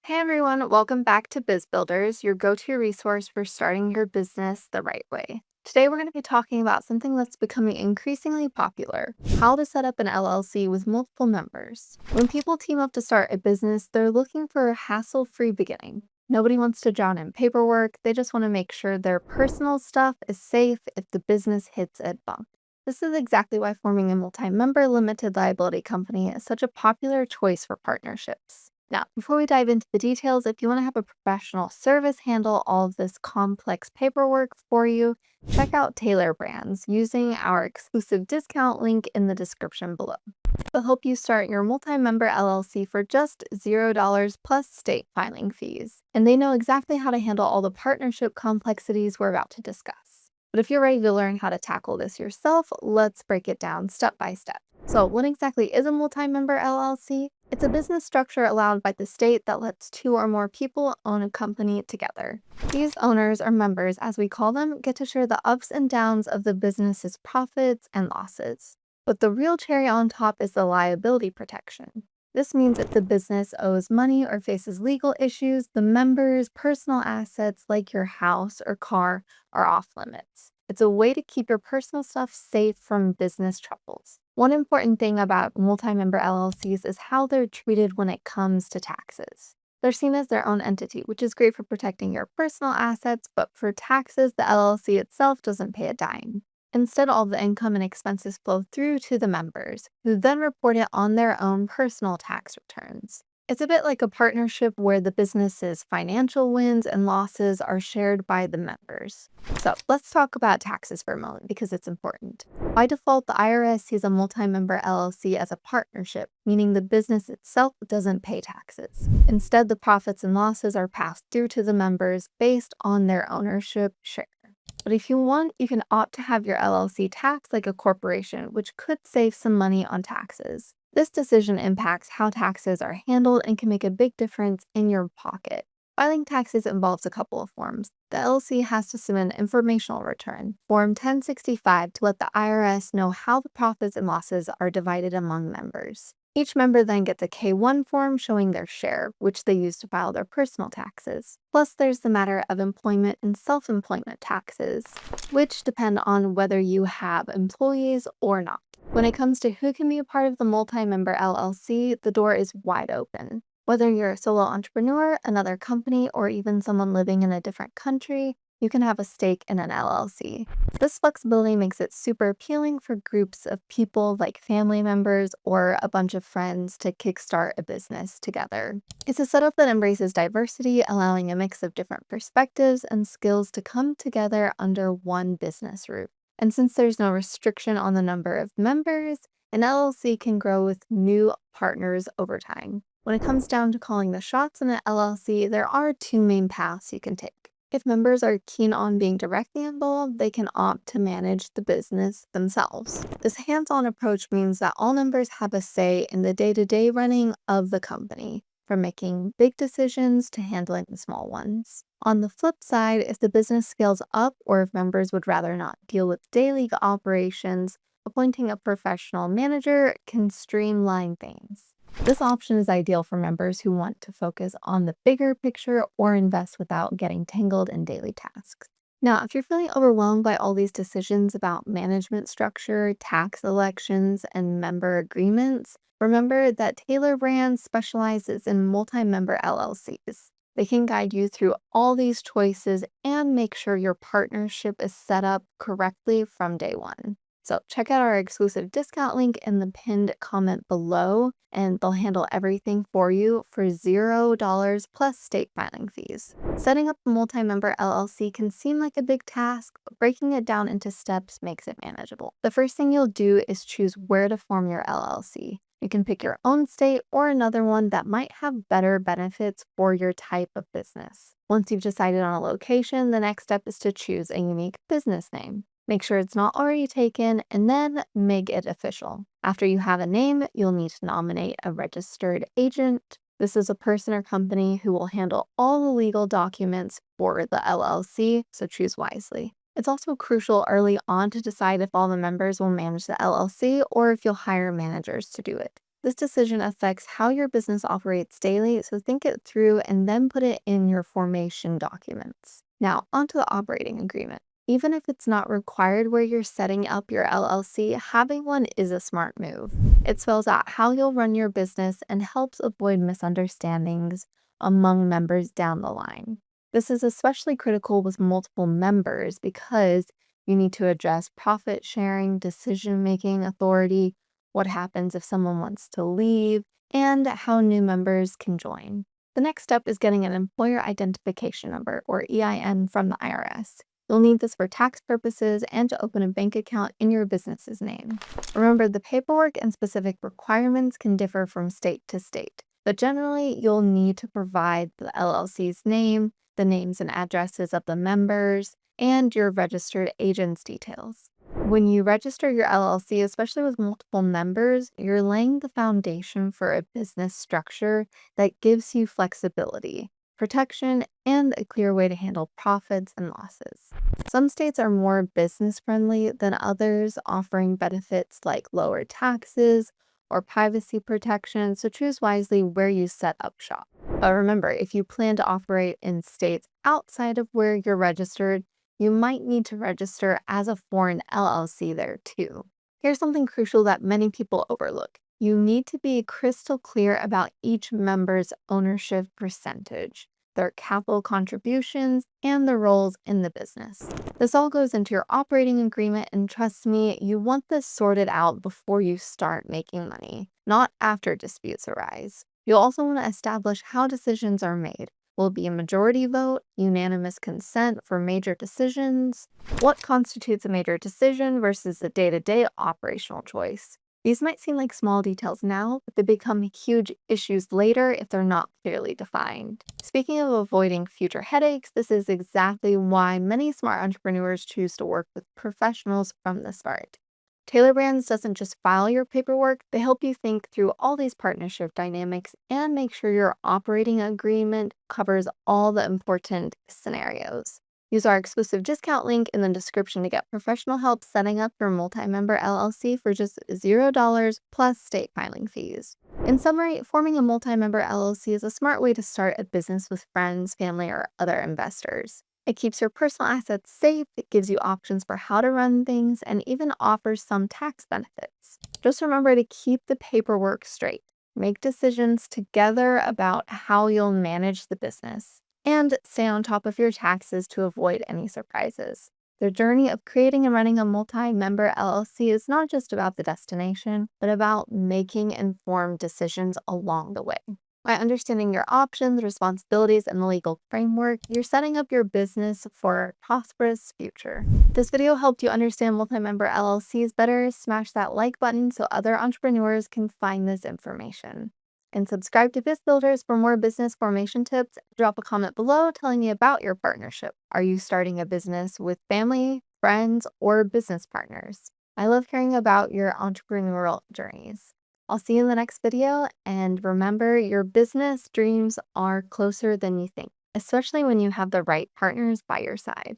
Hey everyone, welcome back to Biz Builders, your go-to resource for starting your business the right way. Today we're going to be talking about something that's becoming increasingly popular, how to set up an LLC with multiple members. When people team up to start a business, they're looking for a hassle-free beginning. Nobody wants to drown in paperwork, they just want to make sure their personal stuff is safe if the business hits a bump. This is exactly why forming a multi-member limited liability company is such a popular choice for partnerships. Now, before we dive into the details, if you want to have a professional service handle all of this complex paperwork for you, check out Taylor Brands using our exclusive discount link in the description below. They'll help you start your multi-member LLC for just $0 plus state filing fees. And they know exactly how to handle all the partnership complexities we're about to discuss. But if you're ready to learn how to tackle this yourself, let's break it down step by step. So, what exactly is a multi-member LLC? It's a business structure allowed by the state that lets two or more people own a company together. These owners, or members as we call them, get to share the ups and downs of the business's profits and losses. But the real cherry on top is the liability protection. This means if the business owes money or faces legal issues, the members' personal assets like your house or car are off limits. It's a way to keep your personal stuff safe from business troubles. One important thing about multi-member LLCs is how they're treated when it comes to taxes. They're seen as their own entity, which is great for protecting your personal assets, but for taxes, the LLC itself doesn't pay a dime. Instead, all the income and expenses flow through to the members, who then report it on their own personal tax returns. It's a bit like a partnership where the business's financial wins and losses are shared by the members. So let's talk about taxes for a moment because it's important. By default, the IRS sees a multi-member LLC as a partnership, meaning the business itself doesn't pay taxes. Instead, the profits and losses are passed through to the members based on their ownership share. But if you want, you can opt to have your LLC taxed like a corporation, which could save some money on taxes. This decision impacts how taxes are handled and can make a big difference in your pocket. Filing taxes involves a couple of forms. The LLC has to submit an informational return, Form 1065, to let the IRS know how the profits and losses are divided among members. Each member then gets a K-1 form showing their share, which they use to file their personal taxes. Plus, there's the matter of employment and self-employment taxes, which depend on whether you have employees or not. When it comes to who can be a part of the multi-member LLC, the door is wide open. Whether you're a solo entrepreneur, another company, or even someone living in a different country, you can have a stake in an LLC. This flexibility makes it super appealing for groups of people like family members or a bunch of friends to kickstart a business together. It's a setup that embraces diversity, allowing a mix of different perspectives and skills to come together under one business roof. And since there's no restriction on the number of members, an LLC can grow with new partners over time. When it comes down to calling the shots in an LLC, there are two main paths you can take. If members are keen on being directly involved, they can opt to manage the business themselves. This hands-on approach means that all members have a say in the day-to-day running of the company, from making big decisions to handling the small ones. On the flip side, if the business scales up or if members would rather not deal with daily operations, appointing a professional manager can streamline things. This option is ideal for members who want to focus on the bigger picture or invest without getting tangled in daily tasks. Now, if you're feeling overwhelmed by all these decisions about management structure, tax elections, and member agreements, remember that Taylor Brands specializes in multi-member LLCs. They can guide you through all these choices and make sure your partnership is set up correctly from day one. So check out our exclusive discount link in the pinned comment below, and they'll handle everything for you for $0 plus state filing fees. Setting up a multi-member LLC can seem like a big task, but breaking it down into steps makes it manageable. The first thing you'll do is choose where to form your LLC. You can pick your own state or another one that might have better benefits for your type of business. Once you've decided on a location, the next step is to choose a unique business name. Make sure it's not already taken, and then make it official. After you have a name, you'll need to nominate a registered agent. This is a person or company who will handle all the legal documents for the LLC, so choose wisely. It's also crucial early on to decide if all the members will manage the LLC or if you'll hire managers to do it. This decision affects how your business operates daily, so think it through and then put it in your formation documents. Now, onto the operating agreement. Even if it's not required where you're setting up your LLC, having one is a smart move. It spells out how you'll run your business and helps avoid misunderstandings among members down the line. This is especially critical with multiple members because you need to address profit sharing, decision making authority, what happens if someone wants to leave, and how new members can join. The next step is getting an employer identification number, or EIN, from the IRS. You'll need this for tax purposes and to open a bank account in your business's name. Remember, the paperwork and specific requirements can differ from state to state, but generally, you'll need to provide the LLC's name, the names and addresses of the members, and your registered agent's details. When you register your LLC, especially with multiple members, you're laying the foundation for a business structure that gives you flexibility, protection, and a clear way to handle profits and losses. Some states are more business friendly than others, offering benefits like lower taxes or privacy protection, so choose wisely where you set up shop. But remember, if you plan to operate in states outside of where you're registered, you might need to register as a foreign LLC there too. Here's something crucial that many people overlook. You need to be crystal clear about each member's ownership percentage, their capital contributions, and their roles in the business. This all goes into your operating agreement, and trust me, you want this sorted out before you start making money, not after disputes arise. You'll also want to establish how decisions are made. Will it be a majority vote, unanimous consent for major decisions? What constitutes a major decision versus a day-to-day operational choice? These might seem like small details now, but they become huge issues later if they're not clearly defined. Speaking of avoiding future headaches, this is exactly why many smart entrepreneurs choose to work with professionals from the start. Taylor Brands doesn't just file your paperwork, they help you think through all these partnership dynamics and make sure your operating agreement covers all the important scenarios. Use our exclusive discount link in the description to get professional help setting up your multi-member LLC for just $0 plus state filing fees. In summary, forming a multi-member LLC is a smart way to start a business with friends, family, or other investors. It keeps your personal assets safe, it gives you options for how to run things, and even offers some tax benefits. Just remember to keep the paperwork straight. Make decisions together about how you'll manage the business, and stay on top of your taxes to avoid any surprises. The journey of creating and running a multi-member LLC is not just about the destination, but about making informed decisions along the way. By understanding your options, responsibilities, and the legal framework, you're setting up your business for a prosperous future. If this video helped you understand multi-member LLCs better, smash that like button so other entrepreneurs can find this information. And subscribe to Biz Builders for more business formation tips. Drop a comment below telling me about your partnership. Are you starting a business with family, friends, or business partners? I love hearing about your entrepreneurial journeys. I'll see you in the next video, and remember, your business dreams are closer than you think, especially when you have the right partners by your side.